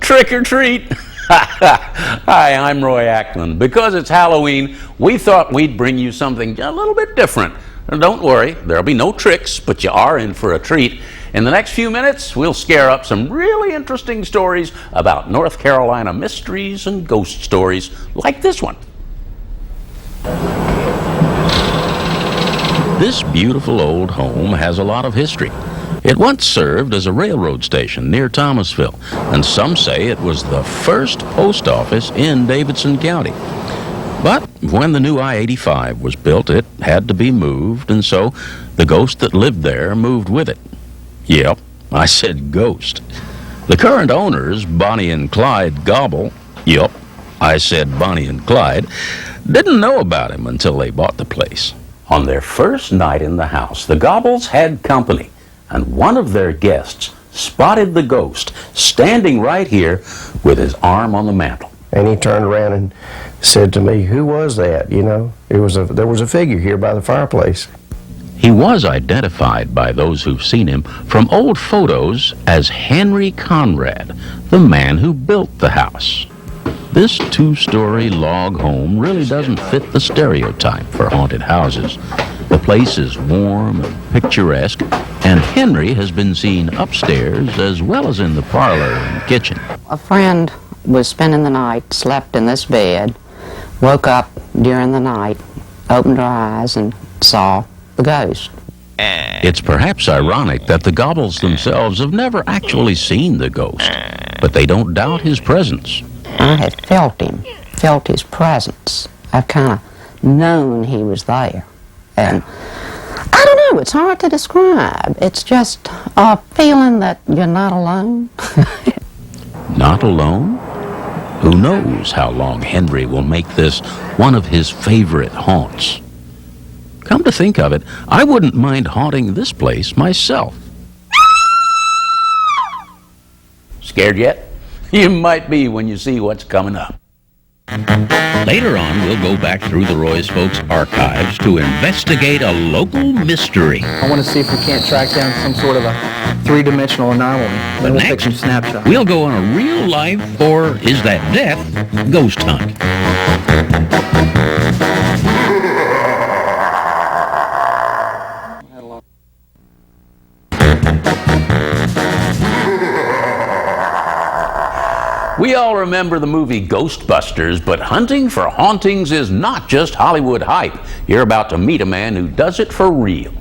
Trick or treat. Hi, I'm Roy Ackland. Because it's Halloween, we thought we'd bring you something a little bit different. And don't worry, there'll be no tricks, but you are in for a treat. In the next few minutes, we'll scare up some really interesting stories about North Carolina mysteries and ghost stories like this one. This beautiful old home has a lot of history. It once served as a railroad station near Thomasville, and some say it was the first post office in Davidson County. But when the new I-85 was built, it had to be moved, and so the ghost that lived there moved with it. Yep, I said ghost. The current owners, Bonnie and Clyde Gobble, yep, I said Bonnie and Clyde, didn't know about him until they bought the place. On their first night in the house, the Gobbles had company, and one of their guests spotted the ghost standing right here with his arm on the mantel. And he turned around and said to me, "Who was that?" You know, there was a figure here by the fireplace. He was identified by those who've seen him from old photos as Henry Conrad, the man who built the house. This two-story log home really doesn't fit the stereotype for haunted houses. The place is warm and picturesque, and Henry has been seen upstairs as well as in the parlor and kitchen. A friend was spending the night, slept in this bed, woke up during the night, opened her eyes, and saw the ghost. It's perhaps ironic that the Gobbles themselves have never actually seen the ghost, but they don't doubt his presence. I had felt him, felt his presence. I've kind of known he was there. And I don't know, it's hard to describe. It's just a feeling that you're not alone. Not alone? Who knows how long Henry will make this one of his favorite haunts. Come to think of it, I wouldn't mind haunting this place myself. Scared yet? You might be when you see what's coming up. Later on, we'll go back through the Roy's Folks archives to investigate a local mystery. I want to see if we can't track down some sort of a three-dimensional anomaly. Then we'll take some snapshots. We'll go on a real life, or is that death, ghost hunt. We all remember the movie Ghostbusters, but hunting for hauntings is not just Hollywood hype. You're about to meet a man who does it for real.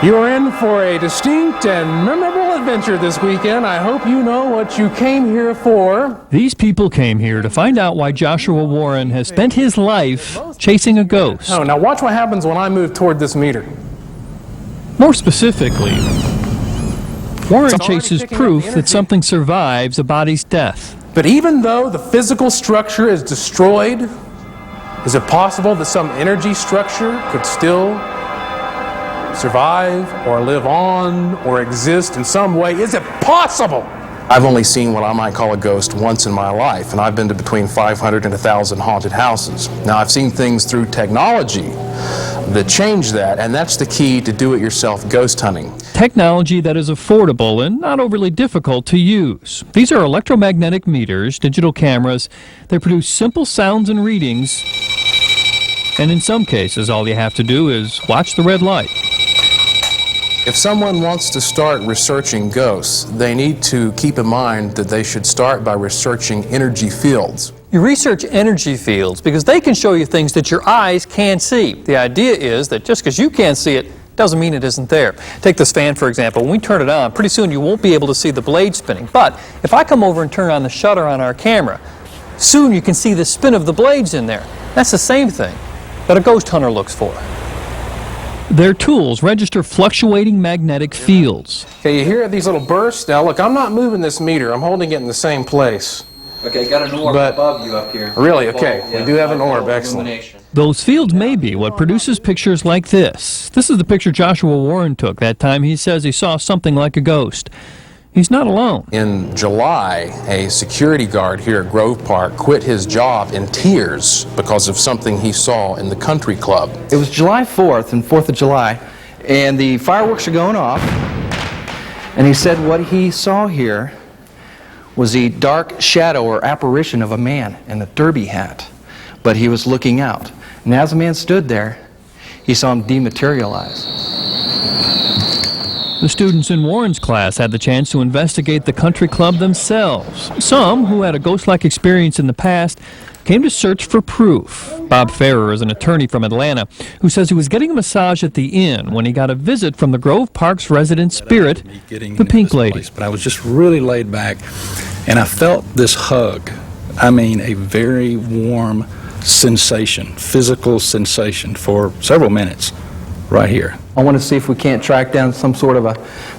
You are in for a distinct and memorable adventure this weekend. I hope you know what you came here for. These people came here to find out why Joshua Warren has spent his life chasing a ghost. Oh, now watch what happens when I move toward this meter. More specifically, Warren chases proof that something survives a body's death. But even though the physical structure is destroyed, is it possible that some energy structure could still survive or live on or exist in some way? Is it possible? I've only seen what I might call a ghost once in my life, and I've been to between 500 and 1,000 haunted houses. Now, I've seen things through technology that change that, and that's the key to do-it-yourself ghost hunting. Technology that is affordable and not overly difficult to use. These are electromagnetic meters, digital cameras. They produce simple sounds and readings, and in some cases, all you have to do is watch the red light. If someone wants to start researching ghosts, they need to keep in mind that they should start by researching energy fields. You research energy fields because they can show you things that your eyes can't see. The idea is that just because you can't see it doesn't mean it isn't there. Take this fan, for example. When we turn it on, pretty soon you won't be able to see the blade spinning. But if I come over and turn on the shutter on our camera, soon you can see the spin of the blades in there. That's the same thing that a ghost hunter looks for. Their tools register fluctuating magnetic fields. Okay, you hear these little bursts? Now look, I'm not moving this meter. I'm holding it in the same place. Okay, got an orb But- above you up here. Really? Okay, we do have an orb. Excellent. Illumination. Those fields may be what produces pictures like this. This is the picture Joshua Warren took that time he says he saw something like a ghost. He's not alone. In July, a security guard here at Grove Park quit his job in tears because of something he saw in the country club. It was July 4th and 4th of July, and the fireworks are going off, and he said what he saw here was the dark shadow or apparition of a man in a derby hat, but he was looking out. And as the man stood there, he saw him dematerialize. The students in Warren's class had the chance to investigate the country club themselves. Some, who had a ghost-like experience in the past, came to search for proof. Bob Ferrer is an attorney from Atlanta who says he was getting a massage at the inn when he got a visit from the Grove Park's resident spirit, the Pink Lady. But I was just really laid back, and I felt this hug. I mean, a very warm sensation, physical sensation for several minutes right here. I want to see if we can't track down some sort of a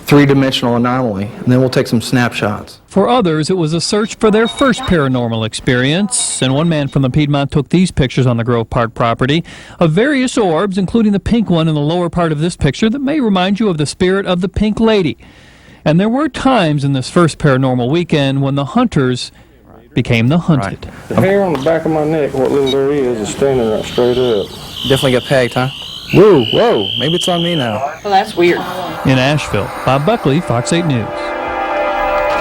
three-dimensional anomaly, and then we'll take some snapshots. For others, it was a search for their first paranormal experience, and one man from the Piedmont took these pictures on the Grove Park property of various orbs, including the pink one in the lower part of this picture that may remind you of the spirit of the Pink Lady. And there were times in this first paranormal weekend when the hunters became the hunted. The hair on the back of my neck, what little there is standing right straight up. Definitely got pegged, huh? Whoa, whoa, maybe it's on me now. Well, that's weird. In Asheville, Bob Buckley, Fox 8 News.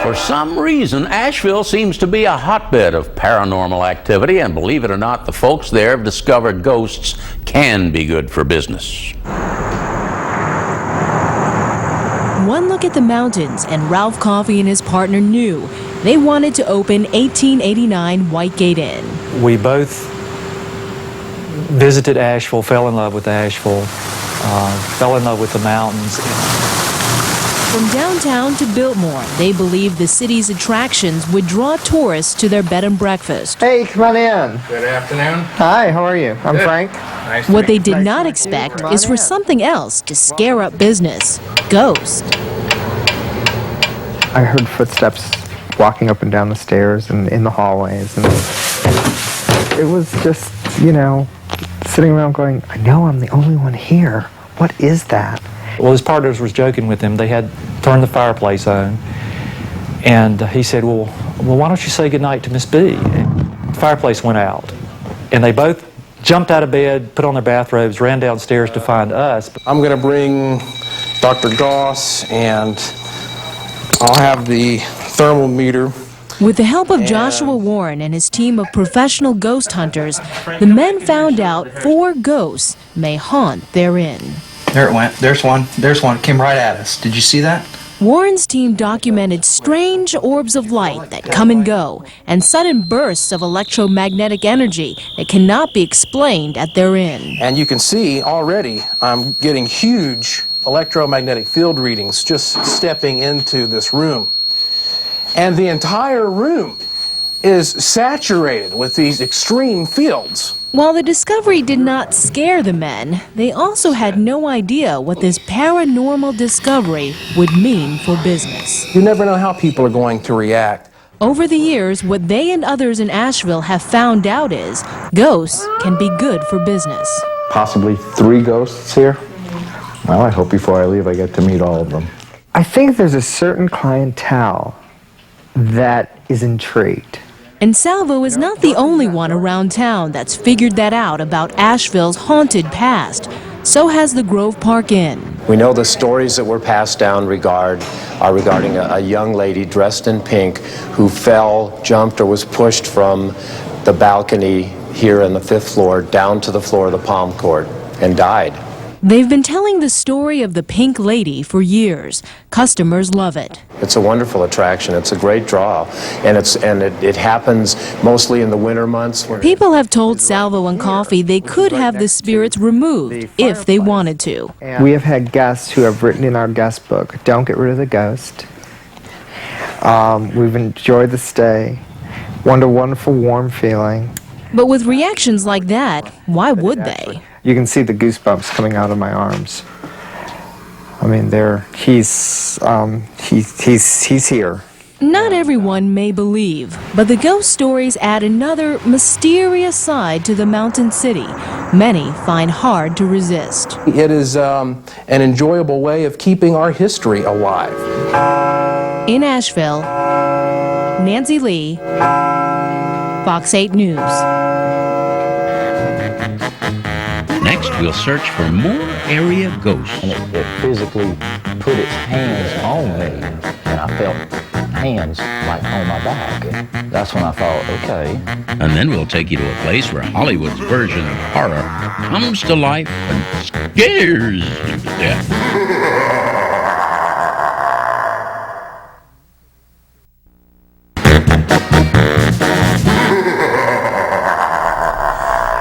For some reason, Asheville seems to be a hotbed of paranormal activity, and believe it or not, the folks there have discovered ghosts can be good for business. One look at the mountains, and Ralph Coffey and his partner knew they wanted to open 1889 Whitegate Inn. We both visited Asheville, fell in love with Asheville, fell in love with the mountains. From downtown to Biltmore, they believed the city's attractions would draw tourists to their bed and breakfast. Hey, come on in. Good afternoon. Hi, how are you? I'm Frank. Nice What they did not expect is for something else to scare up business: ghosts. I heard footsteps walking up and down the stairs and in the hallways, and it was just, you know, sitting around going, I know I'm the only one here. What is that? Well, his partners was joking with him. They had turned the fireplace on, and he said, well, why don't you say goodnight to Miss B? And the fireplace went out, and they both jumped out of bed, put on their bathrobes, ran downstairs to find us. I'm going to bring Dr. Goss, and I'll have the thermometer. With the help of Joshua Warren and his team of professional ghost hunters, the men found out 4 ghosts may haunt their inn. There it went. There's one. There's one. It came right at us. Did you see that? Warren's team documented strange orbs of light that come and go, and sudden bursts of electromagnetic energy that cannot be explained at their inn. And you can see already I'm getting huge electromagnetic field readings just stepping into this room. And the entire room is saturated with these extreme fields. While the discovery did not scare the men, they also had no idea what this paranormal discovery would mean for business. You never know how people are going to react. Over the years, what they and others in Asheville have found out is ghosts can be good for business. Possibly 3 ghosts here. Well, I hope before I leave I get to meet all of them. I think there's a certain clientele that is intrigued. And Salvo is not the only one around town that's figured that out about Asheville's haunted past. So has the Grove Park Inn. We know the stories that were passed down are regarding a young lady dressed in pink who fell, jumped, or was pushed from the balcony here on the 5th floor down to the floor of the Palm Court and died. They've been telling the story of the Pink Lady for years. Customers love it. It's a wonderful attraction. It's a great draw, and it happens mostly in the winter months. People have told Salvo and Coffey they could have the spirits removed if they wanted to. We have had guests who have written in our guest book, don't get rid of the ghost. We've enjoyed the stay. Wonderful, warm feeling. But with reactions like that, why would they? You can see the goosebumps coming out of my arms. I mean, he's here. Not everyone may believe, but the ghost stories add another mysterious side to the Mountain City many find hard to resist. It is an enjoyable way of keeping our history alive. In Asheville, Nancy Lee, Fox 8 News. Next, we'll search for more area ghosts. And it physically put its hands on me, and I felt hands like on my back. That's when I thought, okay. And then we'll take you to a place where Hollywood's version of horror comes to life and scares you to death.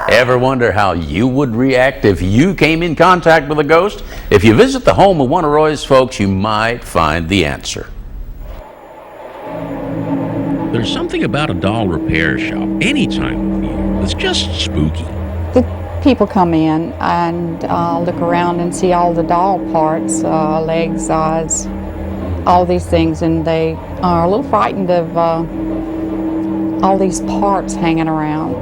Ever wonder how you would react if you came in contact with a ghost? If you visit the home of one of Roy's folks, you might find the answer. There's something about a doll repair shop any time of year that's just spooky. The people come in and look around and see all the doll parts, legs, eyes, all these things, and they are a little frightened of all these parts hanging around.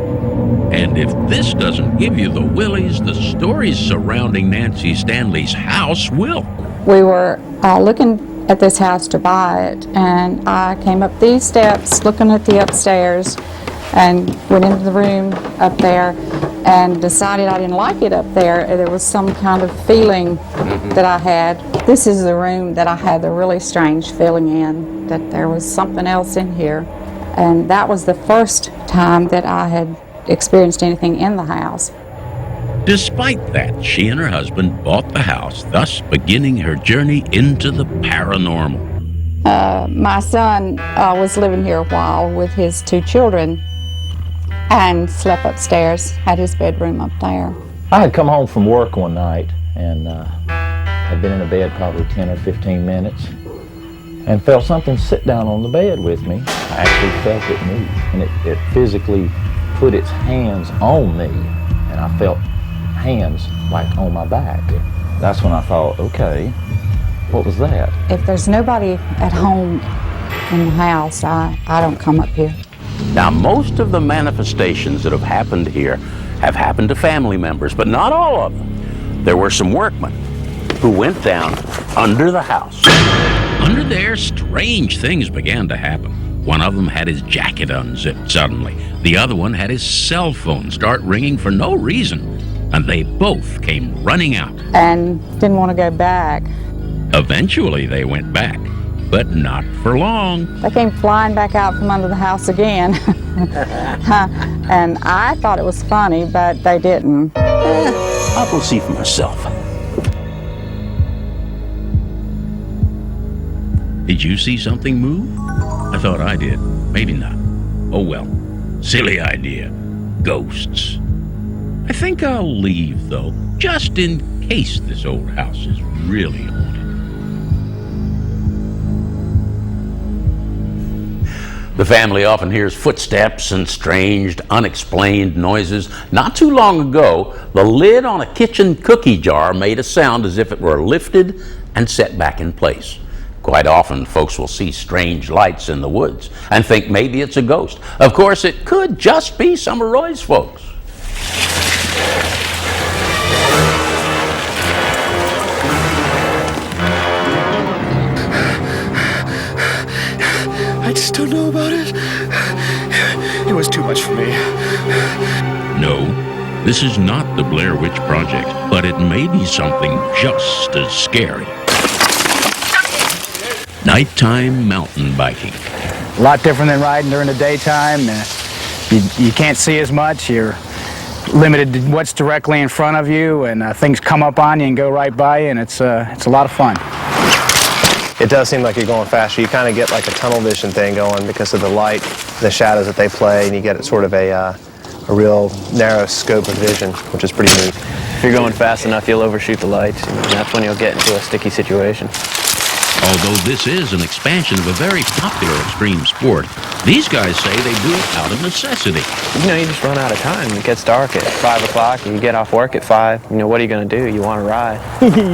And if this doesn't give you the willies, the stories surrounding Nancy Stanley's house will. We were looking at this house to buy it, and I came up these steps looking at the upstairs and went into the room up there and decided I didn't like it up there. There was some kind of feeling that I had. This is the room that I had the really strange feeling in, that there was something else in here. And that was the first time that I had experienced anything in the house. Despite that, she and her husband bought the house, thus beginning her journey into the paranormal. My son was living here a while with his 2 children and slept upstairs, had his bedroom up there. I had come home from work one night and had been in a bed probably 10 or 15 minutes and felt something sit down on the bed with me. I actually felt it move, and it physically put its hands on me, and I felt hands like on my back. That's when I thought, okay, what was that? If there's nobody at home in the house, I don't come up here. Now, most of the manifestations that have happened here have happened to family members, but not all of them. There were some workmen who went down under the house. Under there, strange things began to happen. One of them had his jacket unzipped suddenly. The other one had his cell phone start ringing for no reason. And they both came running out. And didn't want to go back. Eventually they went back, but not for long. They came flying back out from under the house again. And I thought it was funny, but they didn't. I'll go see for myself. Did you see something move? I thought I did. Maybe not. Oh well. Silly idea. Ghosts. I think I'll leave, though, just in case this old house is really haunted. The family often hears footsteps and strange, unexplained noises. Not too long ago, the lid on a kitchen cookie jar made a sound as if it were lifted and set back in place. Quite often, folks will see strange lights in the woods and think maybe it's a ghost. Of course, it could just be some of Roy's folks. I just don't know about it. It was too much for me. No, this is not the Blair Witch Project, but it may be something just as scary. Nighttime mountain biking. A lot different than riding during the daytime. You can't see as much. You're limited to what's directly in front of you, and things come up on you and go right by you, and it's a lot of fun. It does seem like you're going faster. You kind of get like a tunnel vision thing going because of the light, the shadows that they play, and you get sort of a real narrow scope of vision, which is pretty neat. If you're going fast enough, you'll overshoot the lights, and that's when you'll get into a sticky situation. Although this is an expansion of a very popular extreme sport, these guys say they do it out of necessity. You know, you just run out of time. It gets dark at 5 o'clock, and you get off work at 5. You know, what are you going to do? You want to ride.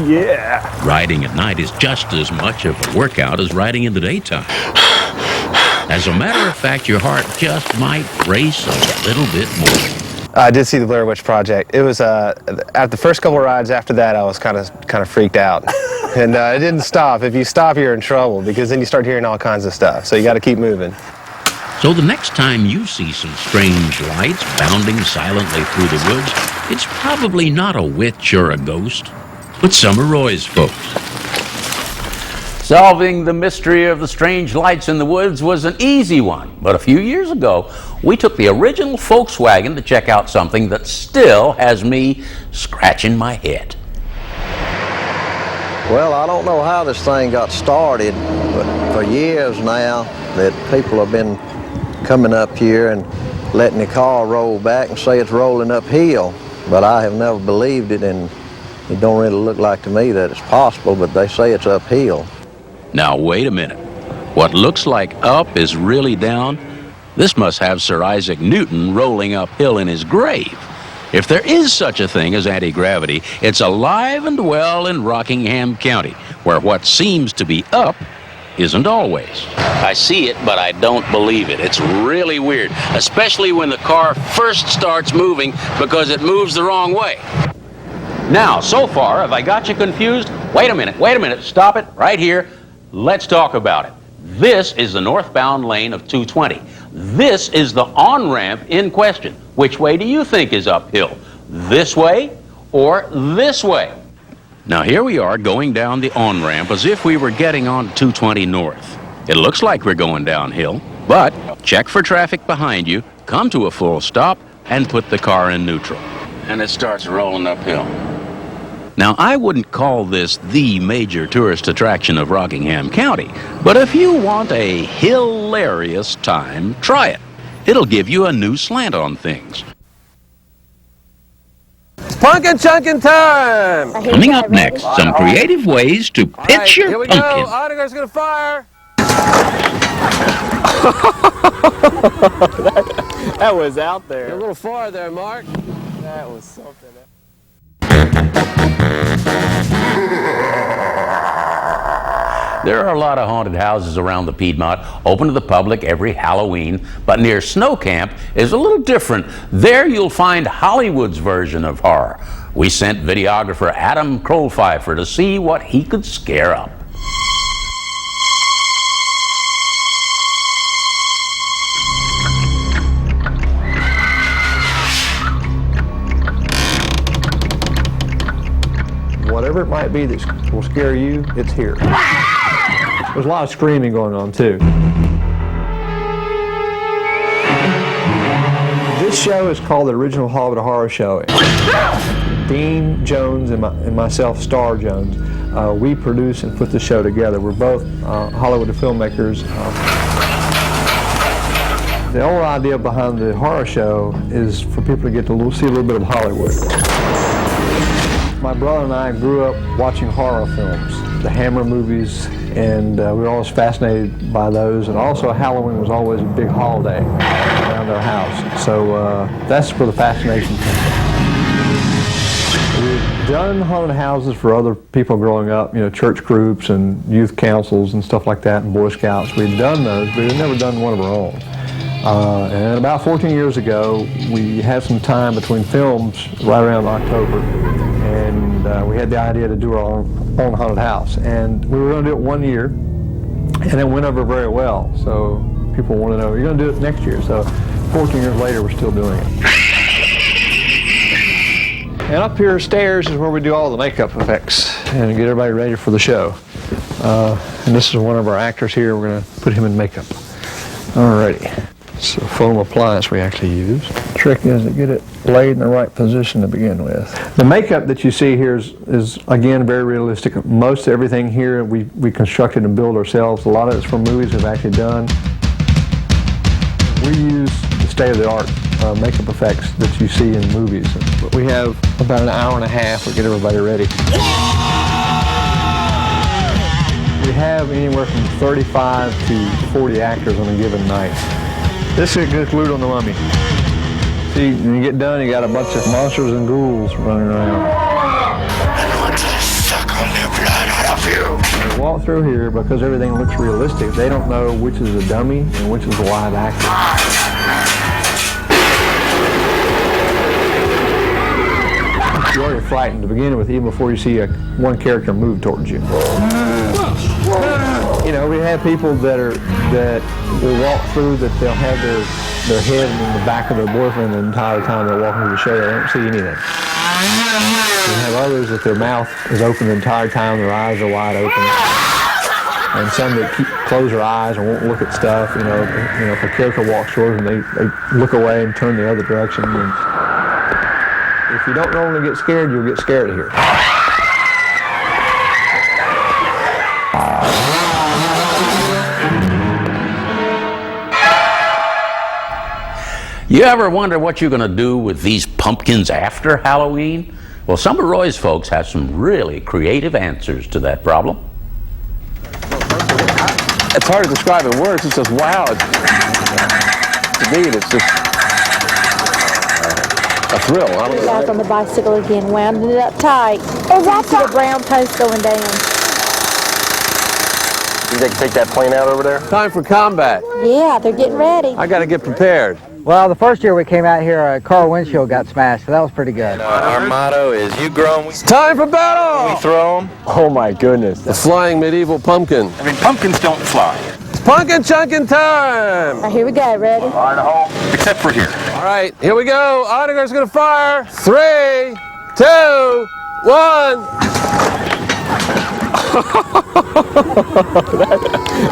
Yeah. Riding at night is just as much of a workout as riding in the daytime. As a matter of fact, your heart just might race a little bit more. I did see the Blair Witch Project. It was, at the first couple rides after that, I was kind of freaked out. And it didn't stop. If you stop, you're in trouble, because then you start hearing all kinds of stuff. So you got to keep moving. So the next time you see some strange lights bounding silently through the woods, it's probably not a witch or a ghost, but some of Roy's folks. Solving the mystery of the strange lights in the woods was an easy one, but a few years ago, we took the original Volkswagen to check out something that still has me scratching my head. Well, I don't know how this thing got started, but for years now that people have been coming up here and letting the car roll back and say it's rolling uphill, but I have never believed it, and it don't really look like to me that it's possible, but they say it's uphill. Now, wait a minute. What looks like up is really down? This must have Sir Isaac Newton rolling uphill in his grave. If there is such a thing as anti-gravity, it's alive and well in Rockingham County, where what seems to be up isn't always. I see it, but I don't believe it. It's really weird, especially when the car first starts moving because it moves the wrong way. Now, so far, have I got you confused? Wait a minute, stop it right here. Let's talk about it. This is the northbound lane of 220. This is the on-ramp in question. Which way do you think is uphill? This way or this way? Now here we are going down the on-ramp as if we were getting on 220 north. It looks like we're going downhill, but check for traffic behind you, come to a full stop, and put the car in neutral. And it starts rolling uphill. Now, I wouldn't call this the major tourist attraction of Rockingham County, but if you want a hilarious time, try it. It'll give you a new slant on things. It's Punkin Chunkin time! Coming up next, some creative ways to pitch your here we pumpkin. go. Onagar's gonna fire. That was out there. You're a little far there, Mark. That was something. There are a lot of haunted houses around the Piedmont, open to the public every Halloween, but near Snow Camp is a little different. There you'll find Hollywood's version of horror. We sent videographer Adam Krolfifer to see what he could scare up. Whatever it might be that will scare you, it's here. There's a lot of screaming going on, too. This show is called the Original Hollywood Horror Show. Dean Jones and myself, Starr Jones, we produce and put the show together. We're both Hollywood filmmakers. The whole idea behind the horror show is for people to get to see a little bit of Hollywood. My brother and I grew up watching horror films, the Hammer movies, and we were always fascinated by those. And also Halloween was always a big holiday around our house. So that's where the fascination comes from. We've done haunted houses for other people growing up, you know, church groups and youth councils and stuff like that, and Boy Scouts. We've done those, but we've never done one of our own. And about 14 years ago, we had some time between films right around October, and we had the idea to do our own haunted house. And we were going to do it 1 year, and it went over very well. So people want to know, you're going to do it next year. So 14 years later, we're still doing it. And up here stairs is where we do all the makeup effects and get everybody ready for the show. And this is one of our actors here. We're going to put him in makeup. Alrighty. It's a foam appliance we actually use. The trick is to get it laid in the right position to begin with. The makeup that you see here is again, very realistic. Most everything here we constructed and built ourselves. A lot of it's from movies we've actually done. We use the state-of-the-art makeup effects that you see in movies. But we have about an hour and a half to get everybody ready. We have anywhere from 35 to 40 actors on a given night. This is just glued on the mummy. See, when you get done, you got a bunch of monsters and ghouls running around. I want to suck all the blood out of you. walk through here, because everything looks realistic, they don't know which is a dummy and which is a live actor. You're already frightened to begin with, even before you see one character move towards you. You know, we have people that will walk through that they'll have their head in the back of their boyfriend the entire time they're walking through the show. They don't see anything. We have others that their mouth is open the entire time, their eyes are wide open. And some that close their eyes and won't look at stuff. You know, if a character walks towards them, they look away and turn the other direction. And if you don't normally get scared, you'll get scared here. You ever wonder what you're going to do with these pumpkins after Halloween? Well, some of Roy's folks have some really creative answers to that problem. It's hard to describe in words. It's just wow. To me, it's just a thrill. Back on the bicycle again, wound it up tight. Is that the brown post going down? You think take that plane out over there? Time for combat. Yeah, they're getting ready. I got to get prepared. Well, the first year we came out here, a car windshield got smashed, so that was pretty good. Our motto is, you grow them. It's time for battle! We throw them. Oh my goodness. The flying medieval pumpkin. I mean, pumpkins don't fly. It's Punkin Chunkin time! All right, here we go, ready? Fire in the hole, except for here. All right, here we go. Odegaard's gonna fire. 3, 2, 1.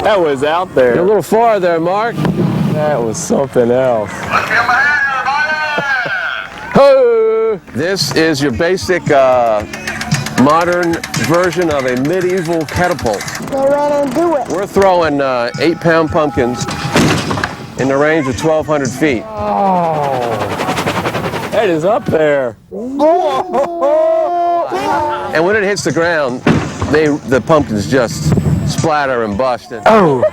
that was out there. You're a little far there, Mark. That was something else. This is your basic modern version of a medieval catapult. Go right and do it. We're throwing 8-pound pumpkins in the range of 1,200 feet. Oh, that is up there. And when it hits the ground, the pumpkins just splatter and bust. Oh.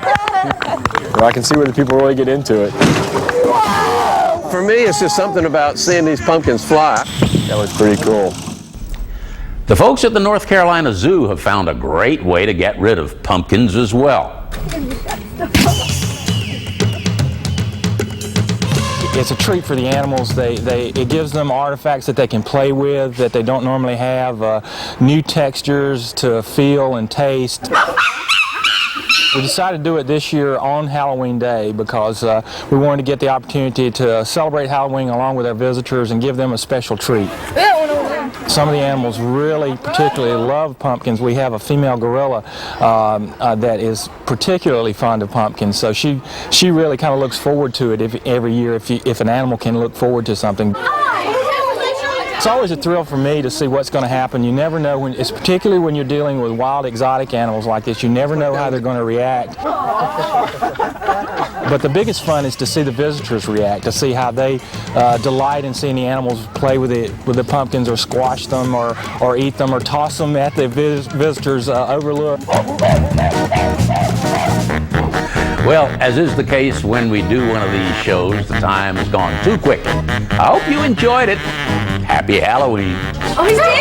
Well, I can see where the people really get into it. Whoa! For me, it's just something about seeing these pumpkins fly. That was pretty cool. The folks at the North Carolina Zoo have found a great way to get rid of pumpkins as well. It's a treat for the animals. It gives them artifacts that they can play with that they don't normally have, new textures to feel and taste. We decided to do it this year on Halloween Day because we wanted to get the opportunity to celebrate Halloween along with our visitors and give them a special treat. Some of the animals really particularly love pumpkins. We have a female gorilla that is particularly fond of pumpkins, so she really kind of looks forward to it every year if an animal can look forward to something. It's always a thrill for me to see what's going to happen. You never know, it's particularly when you're dealing with wild exotic animals like this, you never know how they're going to react. But the biggest fun is to see the visitors react, to see how they delight in seeing the animals play with the pumpkins or squash them or eat them or toss them at the visitors' overlook. Well, as is the case when we do one of these shows, the time has gone too quick. I hope you enjoyed it. Happy Halloween. Oh, he's dead!